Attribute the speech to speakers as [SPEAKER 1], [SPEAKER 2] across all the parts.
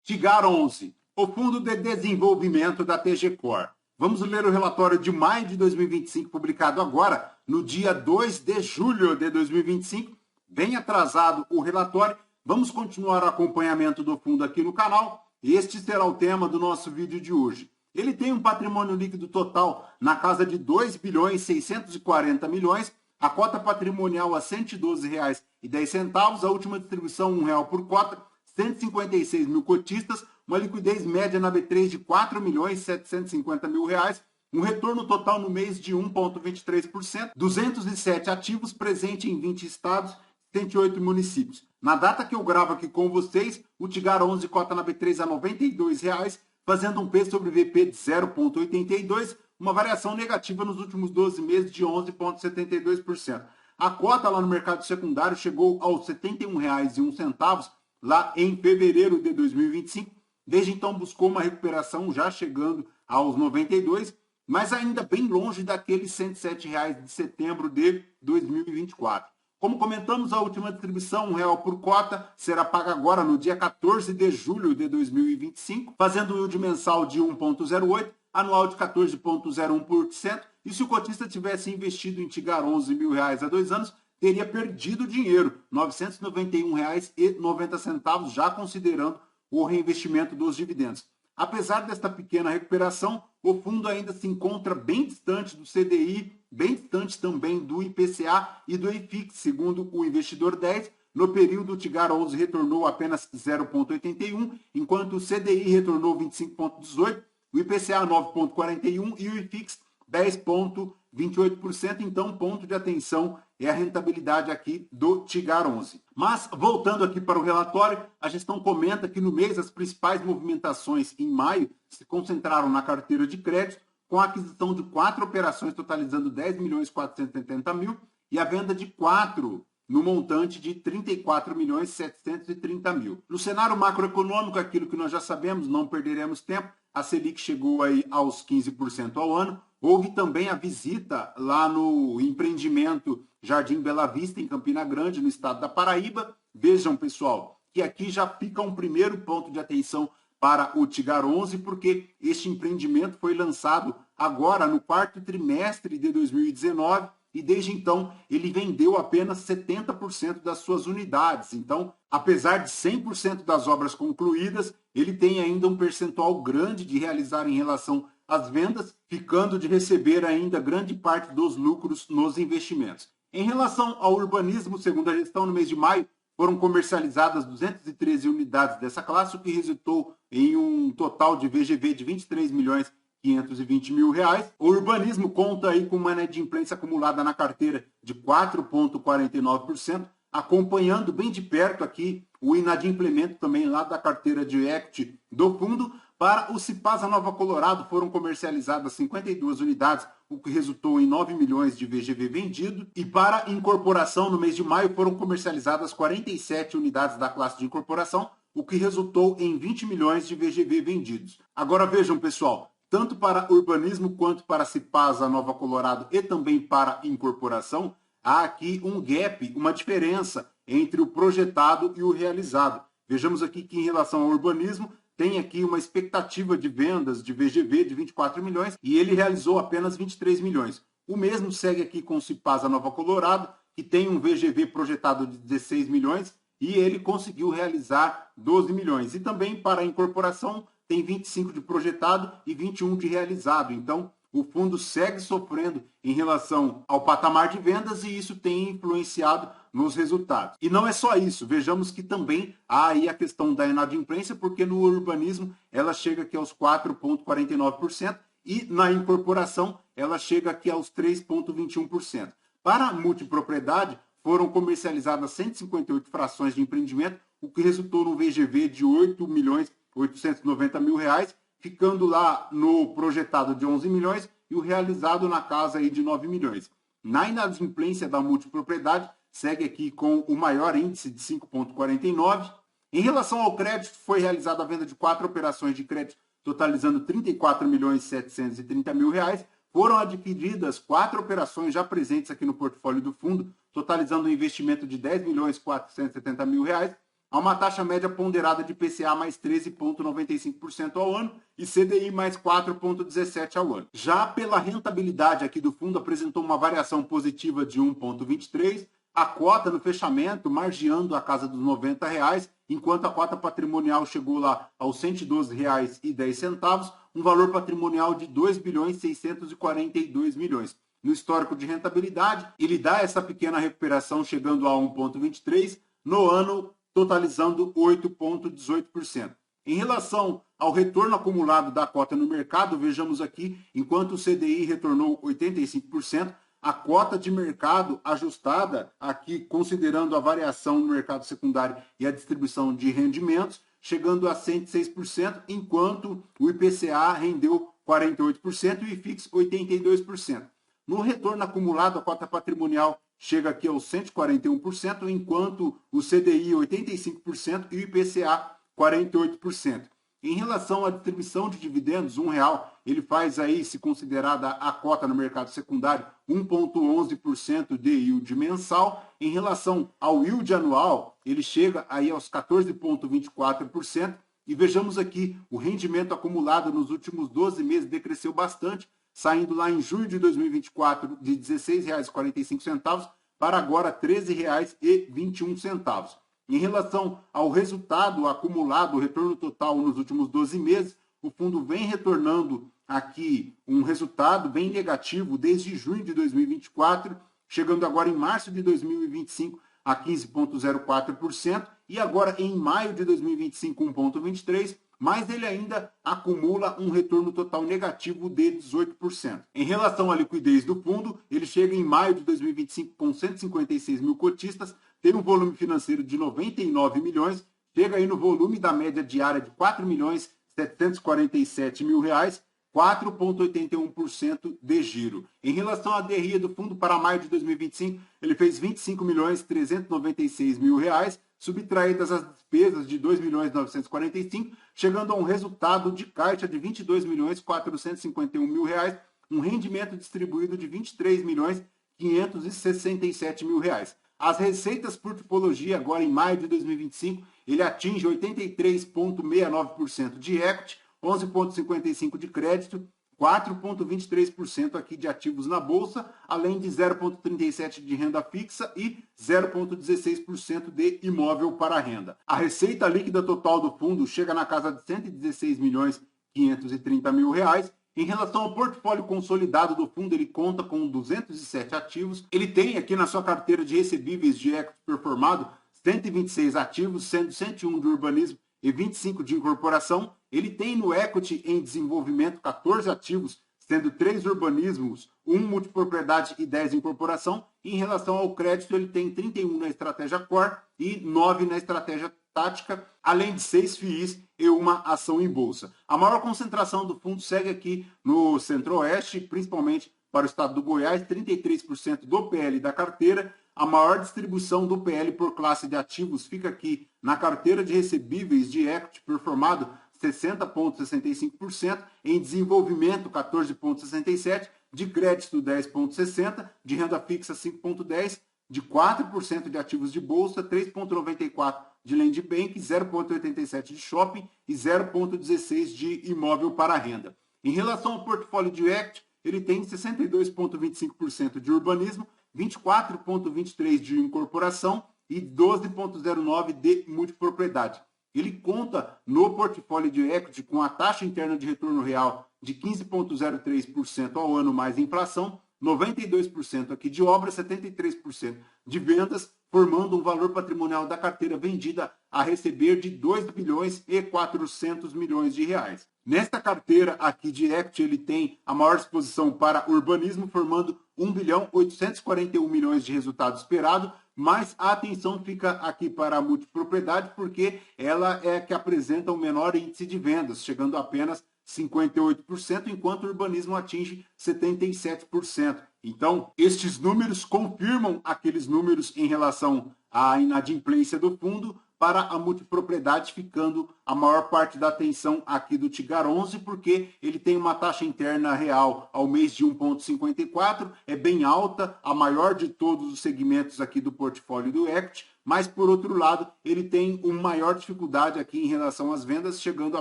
[SPEAKER 1] Tigar 11, o Fundo de Desenvolvimento da TGCor. Vamos ler o relatório de maio de 2025, publicado agora, no dia 2 de julho de 2025. Bem atrasado o relatório. Vamos continuar o acompanhamento do fundo aqui no canal. Este será o tema do nosso vídeo de hoje. Ele tem um patrimônio líquido total na casa de 2 bilhões 640 milhões, a cota patrimonial a R$ 112,10, a última distribuição R$ 1 por cota, 156 mil cotistas, uma liquidez média na B3 de R$ 4 milhões 750 mil reais, um retorno total no mês de 1,23%, 207 ativos presentes em 20 estados, 108 municípios. Na data que eu gravo aqui com vocês, o Tigar 11 cota na B3 a R$ 92,00, fazendo um P sobre VP de 0,82, uma variação negativa nos últimos 12 meses de 11,72%. A cota lá no mercado secundário chegou aos R$ 71,01 lá em fevereiro de 2025. Desde então buscou uma recuperação já chegando aos 92, mas ainda bem longe daqueles R$ 107,00 de setembro de 2024. Como comentamos, a última distribuição, R$ 1 por cota, será paga agora no dia 14 de julho de 2025, fazendo um yield mensal de 1,08, anual de 14,01%. E se o cotista tivesse investido em Tigar 11 mil reais há 2 anos, teria perdido dinheiro, R$ 991,90, já considerando o reinvestimento dos dividendos. Apesar desta pequena recuperação, o fundo ainda se encontra bem distante do CDI, bem distante também do IPCA e do IFIX, segundo o investidor 10. No período, o Tigar 11 retornou apenas 0,81, enquanto o CDI retornou 25,18, o IPCA 9,41 e o IFIX 10,28%. Então, ponto de atenção é a rentabilidade aqui do Tigar 11. Mas, voltando aqui para o relatório, a gestão comenta que no mês as principais movimentações em maio se concentraram na carteira de crédito, com a aquisição de 4 operações totalizando 10 milhões 480 mil e a venda de 4 no montante de 34 milhões 730 mil. No cenário macroeconômico, aquilo que nós já sabemos, não perderemos tempo, a Selic chegou aí aos 15% ao ano. Houve também a visita lá no empreendimento Jardim Bela Vista, em Campina Grande, no estado da Paraíba. Vejam, pessoal, que aqui já fica um primeiro ponto de atenção para o Tigar 11, porque este empreendimento foi lançado agora no quarto trimestre de 2019 e desde então ele vendeu apenas 70% das suas unidades. Então, apesar de 100% das obras concluídas, ele tem ainda um percentual grande de realizar em relação às vendas, ficando de receber ainda grande parte dos lucros nos investimentos. Em relação ao urbanismo, segundo a gestão, no mês de maio, foram comercializadas 213 unidades dessa classe, o que resultou em um total de VGV de 23 milhões 520 mil reais. O urbanismo conta aí com uma inadimplência acumulada na carteira de 4,49%, acompanhando bem de perto aqui o inadimplemento também lá da carteira de equity do fundo. Para o Cipasa Nova Colorado foram comercializadas 52 unidades, o que resultou em 9 milhões de VGV vendido. E para incorporação, no mês de maio, foram comercializadas 47 unidades da classe de incorporação, o que resultou em 20 milhões de VGV vendidos. Agora vejam, pessoal, tanto para urbanismo quanto para Cipasa Nova Colorado e também para incorporação, há aqui um gap, uma diferença entre o projetado e o realizado. Vejamos aqui que em relação ao urbanismo, tem aqui uma expectativa de vendas de VGV de 24 milhões e ele realizou apenas 23 milhões. O mesmo segue aqui com o Cipasa Nova Colorado, que tem um VGV projetado de 16 milhões e ele conseguiu realizar 12 milhões. E também para a incorporação tem 25 de projetado e 21 de realizado. Então, o fundo segue sofrendo em relação ao patamar de vendas e isso tem influenciado nos resultados. E não é só isso, vejamos que também há aí a questão da inadimplência, porque no urbanismo ela chega aqui aos 4,49% e na incorporação ela chega aqui aos 3,21%. Para a multipropriedade, foram comercializadas 158 frações de empreendimento, o que resultou no VGV de 8 milhões 890 mil reais, ficando lá no projetado de 11 milhões e o realizado na casa aí de 9 milhões. Na inadimplência da multipropriedade, segue aqui com o maior índice de 5,49. Em relação ao crédito, foi realizada a venda de 4 operações de crédito, totalizando 34 milhões 730 mil reais. Foram adquiridas 4 operações já presentes aqui no portfólio do fundo, totalizando um investimento de 10 milhões 470 mil reais. a uma taxa média ponderada de IPCA mais 13,95% ao ano e CDI mais 4,17% ao ano. Já pela rentabilidade aqui do fundo, apresentou uma variação positiva de 1,23%, a cota no fechamento margeando a casa dos R$90, enquanto a cota patrimonial chegou lá aos R$112,10, um valor patrimonial de 2.642 milhões. No histórico de rentabilidade, ele dá essa pequena recuperação chegando a 1,23%, no ano totalizando 8,18%. Em relação ao retorno acumulado da cota no mercado, vejamos aqui, enquanto o CDI retornou 85%, a cota de mercado ajustada, aqui considerando a variação no mercado secundário e a distribuição de rendimentos, chegando a 106%, enquanto o IPCA rendeu 48% e o IFIX 82%. No retorno acumulado, a cota patrimonial chega aqui aos 141%, enquanto o CDI 85% e o IPCA 48%. Em relação à distribuição de dividendos, R$1, ele faz aí, se considerada a cota no mercado secundário, 1,11% de yield mensal. Em relação ao yield anual, ele chega aí aos 14,24%. E vejamos aqui, o rendimento acumulado nos últimos 12 meses decresceu bastante, saindo lá em junho de 2024 de R$16,45 para agora R$13,21. Em relação ao resultado acumulado, o retorno total nos últimos 12 meses, o fundo vem retornando aqui um resultado bem negativo desde junho de 2024, chegando agora em março de 2025 a 15,04% e agora em maio de 2025 1,23%, mas ele ainda acumula um retorno total negativo de 18%. Em relação à liquidez do fundo, ele chega em maio de 2025 com 156 mil cotistas, tem um volume financeiro de 99 milhões, chega aí no volume da média diária de R$4.747.000, 4,81% de giro. Em relação à DRE do fundo para maio de 2025, ele fez R$25.396.000, subtraídas as despesas de R$2.945.000, chegando a um resultado de caixa de R$22.451.000, um rendimento distribuído de R$23.567.000. As receitas por tipologia, agora em maio de 2025, ele atinge 83,69% de equity, 11,55% de crédito, 4,23% aqui de ativos na bolsa, além de 0,37% de renda fixa e 0,16% de imóvel para renda. A receita líquida total do fundo chega na casa de R$116.530.000. Em relação ao portfólio consolidado do fundo, ele conta com 207 ativos. Ele tem aqui na sua carteira de recebíveis de equity performado 126 ativos, sendo 101 de urbanismo e 25 de incorporação. Ele tem no equity em desenvolvimento 14 ativos, sendo 3 urbanismos, 1 multipropriedade e 10 incorporação. E em relação ao crédito, ele tem 31 na estratégia core e 9 na estratégia tática, além de 6 FIIs e uma ação em bolsa. A maior concentração do fundo segue aqui no Centro-Oeste, principalmente para o estado do Goiás, 33% do PL da carteira. A maior distribuição do PL por classe de ativos fica aqui na carteira de recebíveis de equity performado, 60,65%, em desenvolvimento 14,67%, de crédito 10,60%, de renda fixa 5,10%, de 4% de ativos de bolsa, 3,94% de land bank, 0,87% de shopping e 0,16% de imóvel para renda. Em relação ao portfólio de equity, ele tem 62,25% de urbanismo, 24,23% de incorporação e 12,09% de multipropriedade. Ele conta no portfólio de equity com a taxa interna de retorno real de 15,03% ao ano mais inflação, 92% aqui de obras, 73% de vendas, formando um valor patrimonial da carteira vendida a receber de R$2.400.000.000. Nesta carteira aqui de equity, ele tem a maior exposição para urbanismo, formando R$1.841.000.000 de resultado esperado, mas a atenção fica aqui para a multipropriedade, porque ela é a que apresenta o menor índice de vendas, chegando a apenas 58%, enquanto o urbanismo atinge 77%. Então, estes números confirmam aqueles números em relação à inadimplência do fundo, para a multipropriedade, ficando a maior parte da atenção aqui do Tigar 11, porque ele tem uma taxa interna real ao mês de 1,54, é bem alta, a maior de todos os segmentos aqui do portfólio do equity, mas por outro lado, ele tem uma maior dificuldade aqui em relação às vendas, chegando a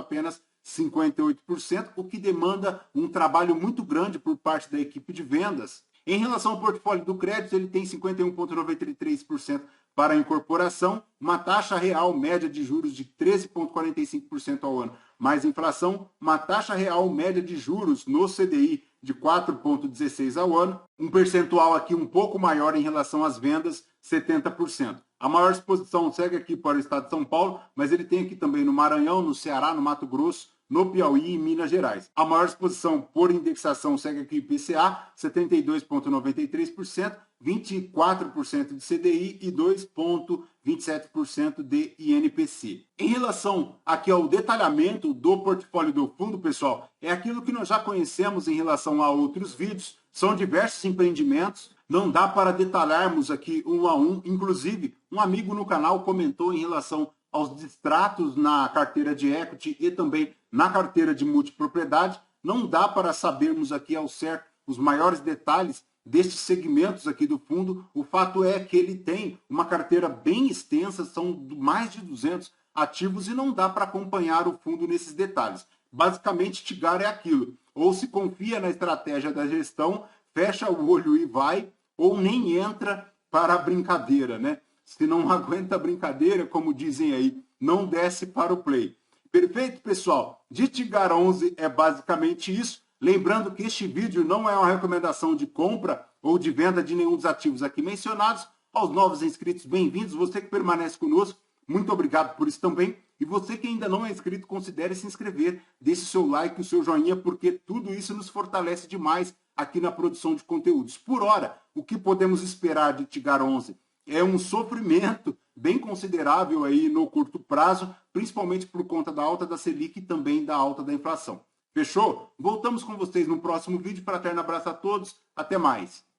[SPEAKER 1] apenas 58%, o que demanda um trabalho muito grande por parte da equipe de vendas. Em relação ao portfólio do crédito, ele tem 51,93% para a incorporação, uma taxa real média de juros de 13,45% ao ano, mais inflação, uma taxa real média de juros no CDI de 4,16% ao ano, um percentual aqui um pouco maior em relação às vendas, 70%. A maior exposição segue aqui para o estado de São Paulo, mas ele tem aqui também no Maranhão, no Ceará, no Mato Grosso, no Piauí e Minas Gerais. A maior exposição por indexação segue aqui o IPCA, 72,93%, 24% de CDI e 2,27% de INPC. Em relação aqui ao detalhamento do portfólio do fundo, pessoal, é aquilo que nós já conhecemos em relação a outros vídeos. São diversos empreendimentos, não dá para detalharmos aqui um a um. Inclusive, um amigo no canal comentou em relação aos distratos na carteira de equity e também na carteira de multipropriedade. Não dá para sabermos aqui ao certo os maiores detalhes destes segmentos aqui do fundo. O fato é que ele tem uma carteira bem extensa, são mais de 200 ativos e não dá para acompanhar o fundo nesses detalhes. Basicamente, Tigar é aquilo: ou se confia na estratégia da gestão, fecha o olho e vai, ou nem entra para a brincadeira, né? Se não aguenta a brincadeira, como dizem aí, não desce para o play. Perfeito, pessoal? De Tigar 11 é basicamente isso. Lembrando que este vídeo não é uma recomendação de compra ou de venda de nenhum dos ativos aqui mencionados. Aos novos inscritos, bem-vindos. Você que permanece conosco, muito obrigado por isso também. E você que ainda não é inscrito, considere se inscrever, deixe o seu like, o seu joinha, porque tudo isso nos fortalece demais aqui na produção de conteúdos. Por hora, o que podemos esperar de Tigar 11? É um sofrimento bem considerável aí no curto prazo, principalmente por conta da alta da Selic e também da alta da inflação. Fechou? Voltamos com vocês no próximo vídeo. Fraterno abraço a todos. Até mais.